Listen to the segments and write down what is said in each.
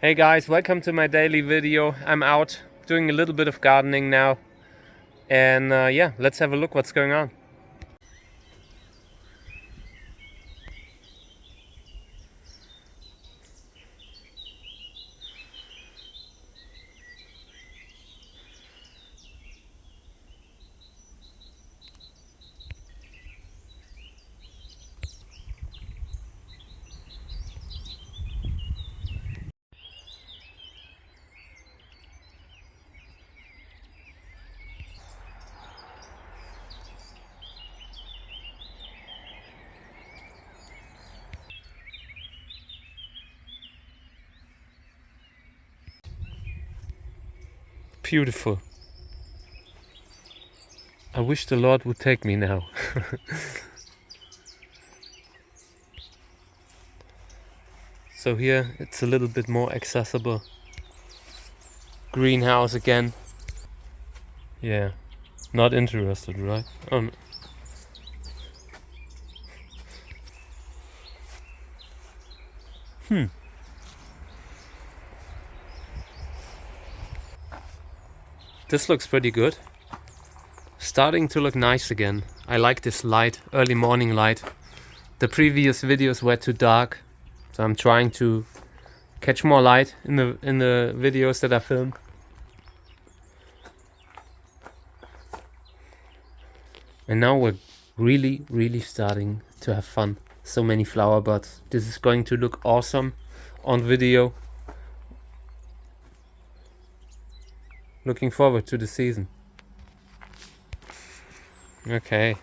Hey guys, welcome to my daily video. I'm out doing a little bit of gardening now, and yeah, let's have a look what's going on. Beautiful. I wish the Lord would take me now. So here it's a little bit more accessible. Greenhouse again. Yeah, not interested, right? This looks pretty good. Starting to look nice again. I like this light, early morning light. The previous videos were too dark, so I'm trying to catch more light in the videos that I filmed. And now we're really starting to have fun. So many flower buds. This is going to look awesome on video. Looking forward to the season. Okay.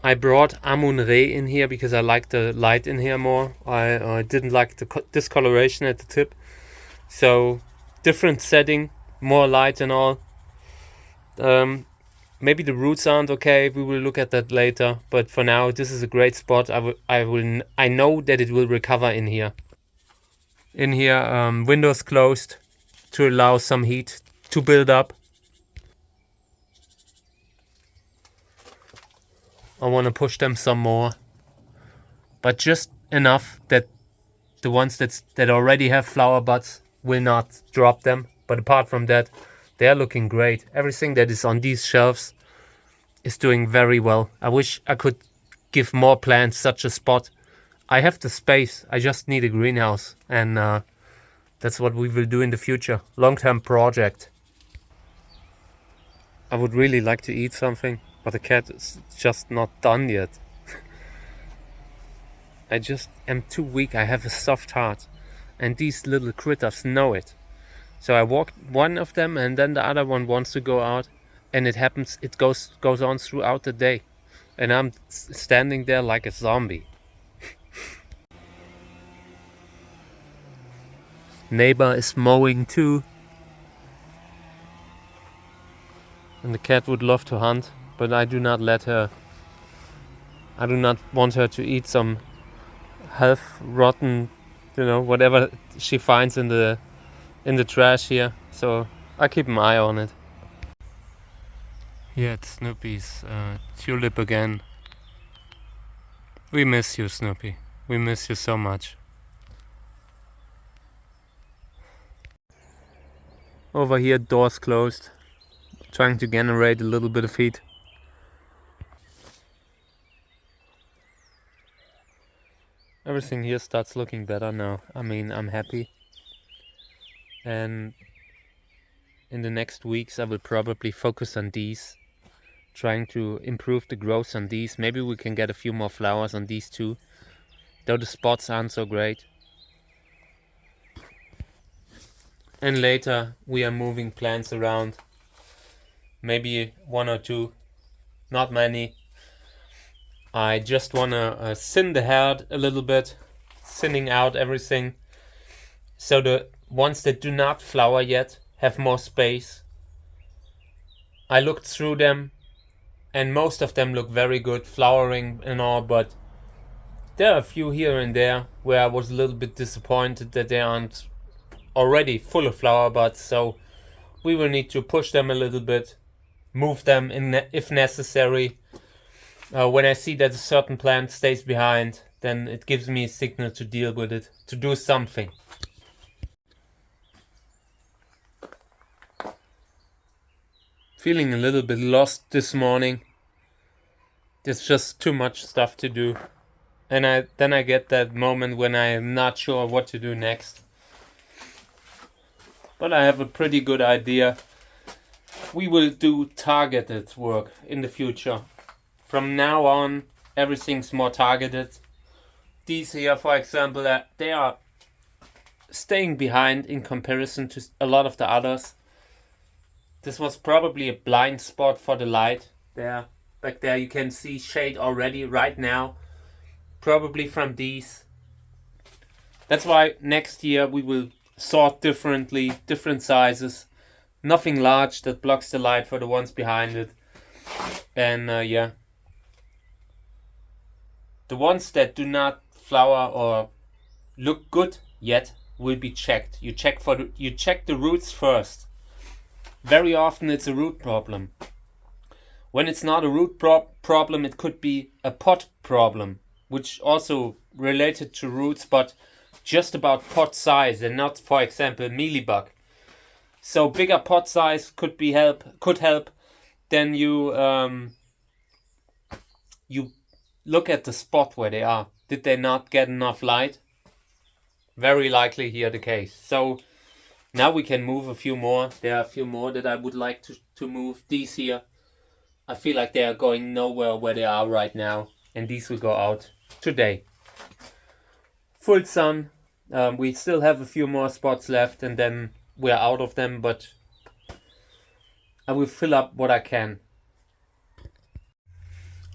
I brought Amun Re in here because I like the light in here more. I didn't like the discoloration at the tip. So different setting, more light and all. Maybe the roots aren't okay. We will look at that later. But for now, this is a great spot. I know that it will recover in here. In here, windows closed to allow some heat to build up. I want to push them some more, but just enough that the ones that already have flower buds will not drop them. But apart from that, they are looking great. Everything that is on these shelves is doing very well. I wish I could give more plants such a spot. I have the space, I just need a greenhouse, and that's what we will do in the future. Long-term project. I would really like to eat something, but the cat is just not done yet. I just am too weak. I have a soft heart, and these little critters know it. So I walk one of them, and then the other one wants to go out, and it happens. It goes on throughout the day, and I'm standing there like a zombie. Neighbor is mowing too, and the cat would love to hunt, but I do not let her. I do not want her to eat some half rotten, whatever she finds in the trash here. So I keep an eye on it. Yeah, it's Snoopy's tulip again. We miss you, Snoopy. We miss you so much. Over here, doors closed. Trying to generate a little bit of heat. Everything here starts looking better now. I mean, I'm happy. And in the next weeks, I will probably focus on these. Trying to improve the growth on these. Maybe we can get a few more flowers on these too. Though the spots aren't so great. And later we are moving plants around. Maybe one or two. Not many. I just want to thin the herd a little bit. Thinning out everything. So the ones that do not flower yet have more space. I looked through them, and most of them look very good, flowering and all, but there are a few here and there where I was a little bit disappointed that they aren't already full of flower buds, so we will need to push them a little bit, move them if necessary. When I see that a certain plant stays behind, then it gives me a signal to deal with it, to do something. Feeling a little bit lost this morning. There's just too much stuff to do. And then I get that moment when I am not sure what to do next. But I have a pretty good idea. We will do targeted work in the future. From now on, everything's more targeted. These here, for example, they are staying behind in comparison to a lot of the others. This was probably a blind spot for the light. There, back there you can see shade already right now. Probably from these. That's why next year we will sort differently, different sizes. Nothing large that blocks the light for the ones behind it. And yeah. The ones that do not flower or look good yet will be checked. You check the roots first. Very often it's a root problem. When it's not a root problem, it could be a pot problem, which also related to roots, but just about pot size and not, for example, mealybug. So bigger pot size could help. Then you look at the spot where they are. Did they not get enough light? Very likely here the case. So now we can move a few more. There are a few more that I would like to move. These here, I feel like they are going nowhere where they are right now. And these will go out today. Full sun. We still have a few more spots left and then we're out of them. But I will fill up what I can.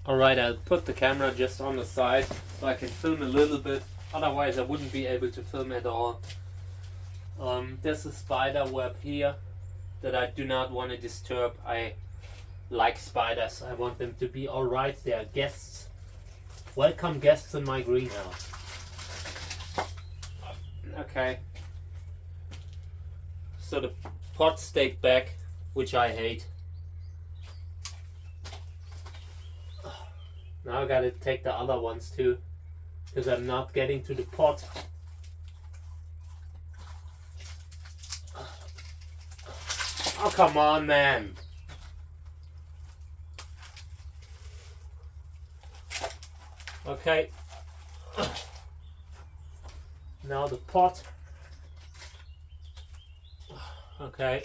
Alright, I'll put the camera just on the side so I can film a little bit. Otherwise I wouldn't be able to film at all. There's a spider web here that I do not want to disturb. I like spiders. I want them to be alright. They are guests. Welcome guests in my greenhouse. Okay. So the pot stayed back, which I hate. Now I gotta take the other ones too, because I'm not getting to the pot. Oh, come on, man. Okay. Now the pot. Okay.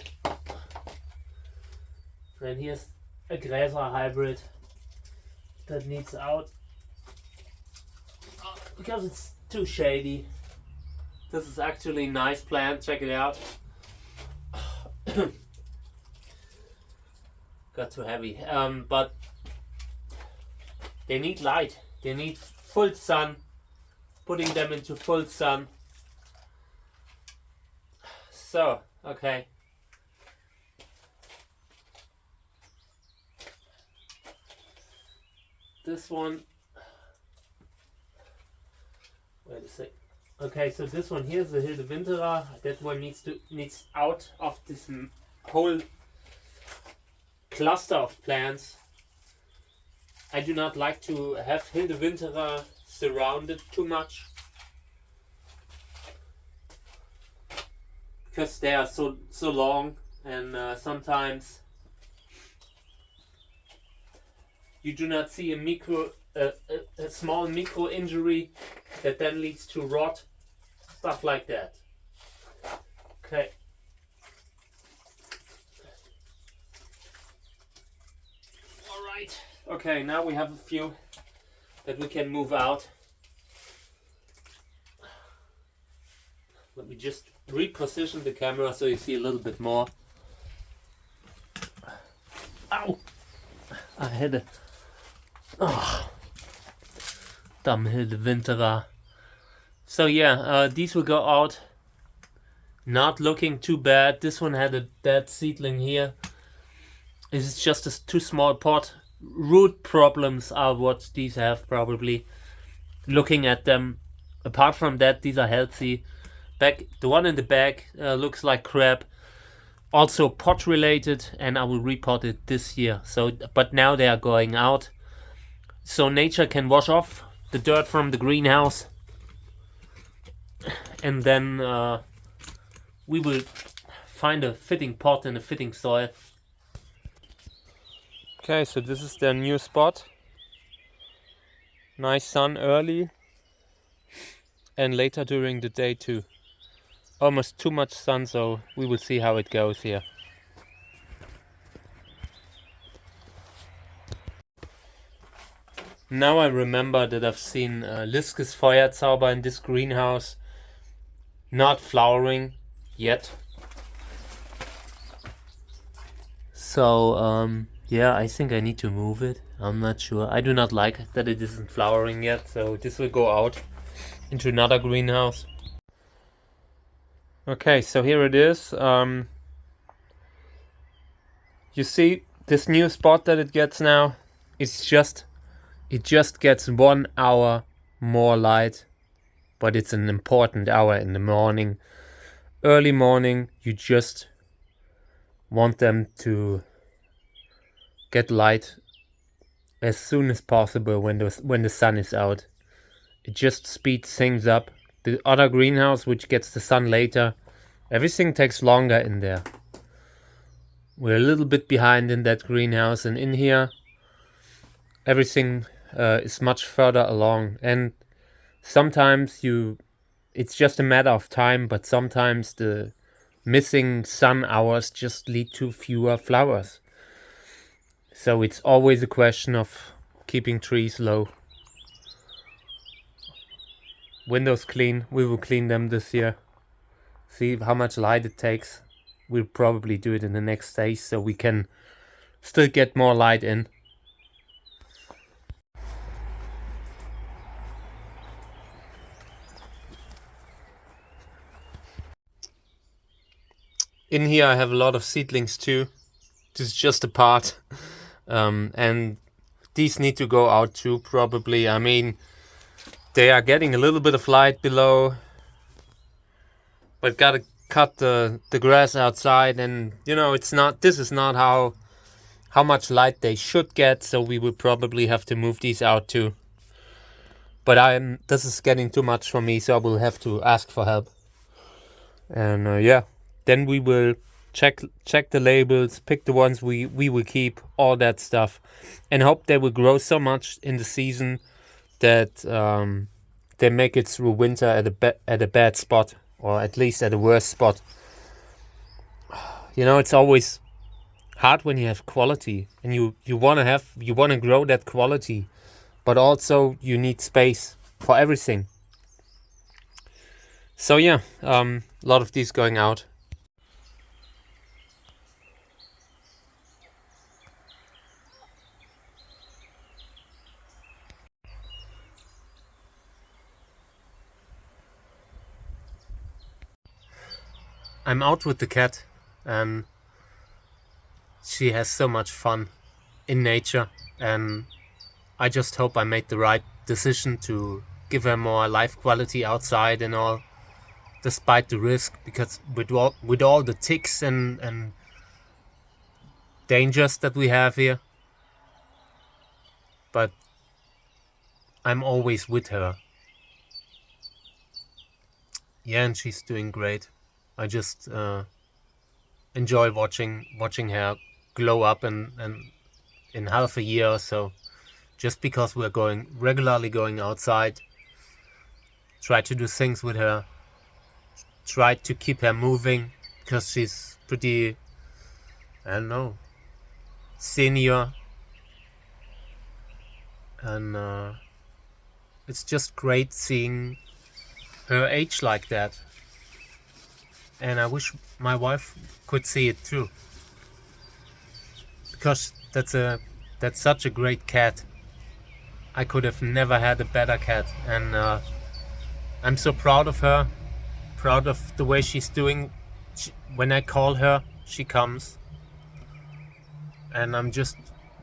And here's a Gräser hybrid that needs out because it's too shady. This is actually a nice plant. Check it out. Got too heavy. But they need light. They need full sun. Putting them into full sun. So, okay. This one. Wait a sec. Okay, so this one here is the Hilde Winterer. That one needs out of this whole cluster of plants. I do not like to have Hilde Winterer surrounded too much because they are so long, and sometimes you do not see a small micro injury that then leads to rot, stuff like that. Okay. All right. Okay, now we have a few that we can move out. Let me just reposition the camera so you see a little bit more. Ow! I had a... Oh. Dumb Hilde Winterer. So yeah, these will go out. Not looking too bad. This one had a dead seedling here. It's just a too small pot. Root problems are what these have probably. Looking at them. Apart from that, these are healthy. The one in the back looks like crap. Also pot related, and I will repot it this year. So, but now they are going out. So nature can wash off the dirt from the greenhouse, and then we will find a fitting pot and a fitting soil. Okay, so this is their new spot. Nice sun early and later during the day too. Almost too much sun, so we will see how it goes here. Now I remember that I've seen Liscus Feuerzauber in this greenhouse, not flowering yet. So yeah, I think I need to move it. I'm not sure. I do not like that it isn't flowering yet, so this will go out into another greenhouse. Okay, so here it is. You see this new spot that it gets now? It just gets 1 hour more light, but it's an important hour in the morning. Early morning, you just want them to get light as soon as possible when the sun is out. It just speeds things up. The other greenhouse, which gets the sun later, everything takes longer in there. We're a little bit behind in that greenhouse, and in here everything is much further along. And sometimes it's just a matter of time, but sometimes the missing sun hours just lead to fewer flowers. So it's always a question of keeping trees low. Windows clean. We will clean them this year. See how much light it takes. We'll probably do it in the next days so we can still get more light in. In here I have a lot of seedlings too. This is just a part. And these need to go out too, probably. I mean, they are getting a little bit of light below, but gotta cut the grass outside, and you know, this is not how much light they should get, so we will probably have to move these out too. But this is getting too much for me, so I will have to ask for help. And yeah, then we will check the labels, pick the ones we will keep, all that stuff, and hope they will grow so much in the season that they make it through winter at a bad spot, or at least at a worse spot. You know, it's always hard when you have quality, and you want to grow that quality, but also you need space for everything. So yeah, a lot of these going out. I'm out with the cat, and she has so much fun in nature, and I just hope I made the right decision to give her more life quality outside and all, despite the risk, because with all the ticks and dangers that we have here. But I'm always with her. Yeah, and she's doing great. I just enjoy watching her glow up and in half a year or so, just because we're regularly going outside, try to do things with her, try to keep her moving, because she's pretty, I don't know, senior, and it's just great seeing her age like that. And I wish my wife could see it too, because that's such a great cat. I could have never had a better cat, and I'm so proud of her, proud of the way she's doing. When I call her, she comes, and I'm just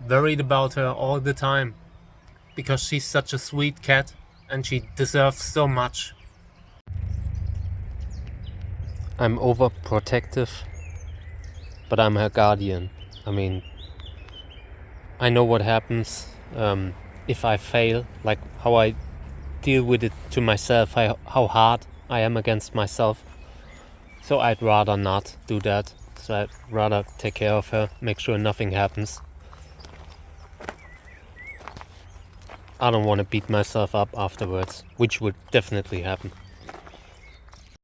worried about her all the time, because she's such a sweet cat and she deserves so much. I'm overprotective, but I'm her guardian. I mean, I know what happens if I fail, like how I deal with it to myself, how hard I am against myself. So I'd rather not do that. So I'd rather take care of her, make sure nothing happens. I don't want to beat myself up afterwards, which would definitely happen.